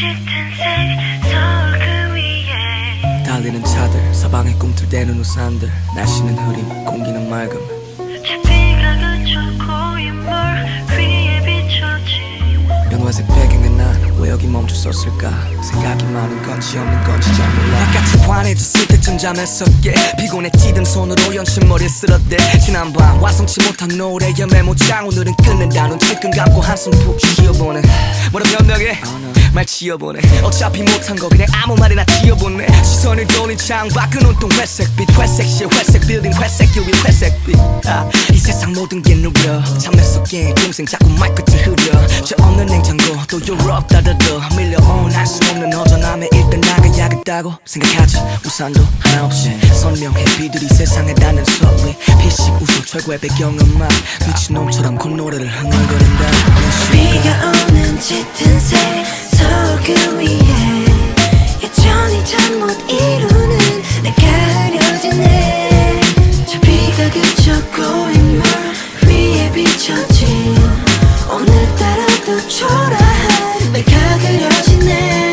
짙은 색 서울 그 위에 달리는 차들 서방에 꿈틀대는 우산들 날씨는 흐림 공기는 맑음 저 비가 그쳐 고인 물 위에 비춰진 연화색 배경에 난 왜 여기 멈춰섰을까 생각이 많은 건지 없는 건지 잘 몰라 바깥이 환해졌을 때쯤 잠에서 깨 피곤해 찌든 손으로 연신머리를 쓸어대 지난밤 완성치 못한 노래의 메모장 오늘은 끝낸다 눈 찔끔 감고 한숨 푹 쉬어보네 뭐라 변명해 말 지어보네 어차피 못한 거 그냥 아무 말이나 지어보네 시선을 돌린 창밖은 온통 회색빛 회색실 회색 빌딩 회색 유리 회색빛 이 세상 모든 게 누려 잠에 섞인 동생 자꾸 말끝을 흐려 저 없는 냉장고 또 유럽 따르르 밀려온 알 수 없는 허전함에 일단 나가야겠다고 생각하지 우산도 하나 없이 선명해 비들이 세상에 닿는 소리 피식 웃음 최고의 배경음악 미친놈처럼 콧노래를 흥얼거린다 비가 오는 짙은 색 서울 그 위에 여전히 잠 못 이루는 내가 흐려지네 저 비가 그쳐 고인 물 위에 비춰진 오늘따라 또 초라한 내가 그려지네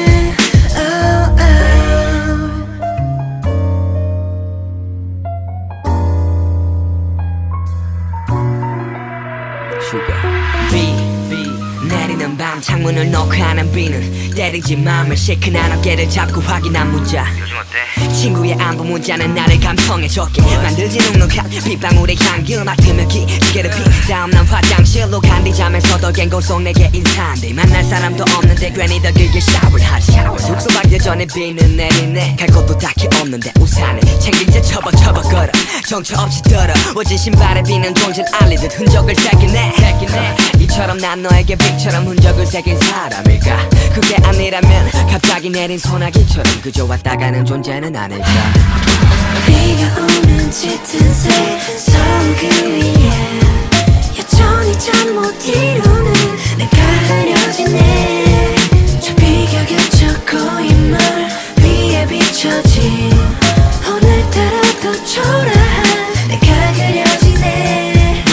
내리는 밤 창문을 놓고 하는 비는 때리지 마음을 시큰한 어깨를 잡고 확인한 문자 요즘 어때? 친구의 안부 문자는 나를 감성에 젖게 만들지 눅눅한 빗방울의 향기를 맡으며 기지개를 피 다음 난 화장실로 간뒤 잠에서도 갱고 속 내게 인사한대 만날 사람도 없는데 괜히 더 길게 샤워를 하지 숙소 가기 전에 비는 내리네 갈 곳도 딱히 없는데 우산을 챙긴 채 처벅처벅 걸어 정처 없이 떨어워진 신발에 비는 존재를 알리듯 흔적을 새기네 이처럼 난 너에게 빛처럼 흔적을 새긴 사람일까 그게 아니라면 갑자기 내린 소나기처럼 그저 왔다 가는 존재는 아닐까 비가 오는 짙은 색 서울 그 위에 여전히 잠 못 이루는 내가 흐려지네 저 비가 그쳐 고인 물 위에 비춰진 오늘따라 또 초라한 내가 그려지네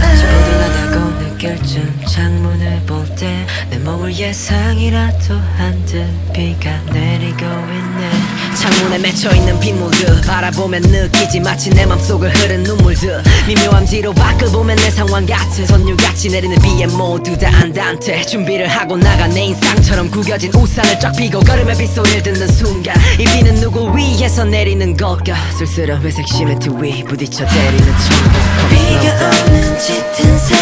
보들라다고 느낄 쯤 창문을 볼 때 내 몸을 예상이라도 한 듯 비가 내리고 있네 창문에 맺혀있는 빗물들 바라보면 느끼지 마치 내 맘속을 흐른 눈물들 미묘한 뒤로 밖을 보면 내 상황 같아 선율같이 내리는 비에 모두 다 안단테 준비를 하고 나가 내 인상처럼 구겨진 우산을 쫙 펴고 걸음의 빗소리를 듣는 순간 이 비는 누구 위에서 내리는 걸까 쓸쓸한 회색 시멘트 위 부딪혀 때리는 천국 비가 오는 짙은 색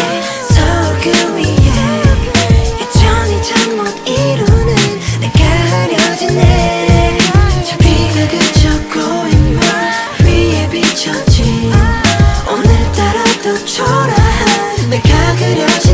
서울 그 위에 여전히 잠 못 이루는 내가 흐려지네 저 비가 그쳐 고인 물 위에 비춰진 오늘따라 또 초라한 내가 그려지네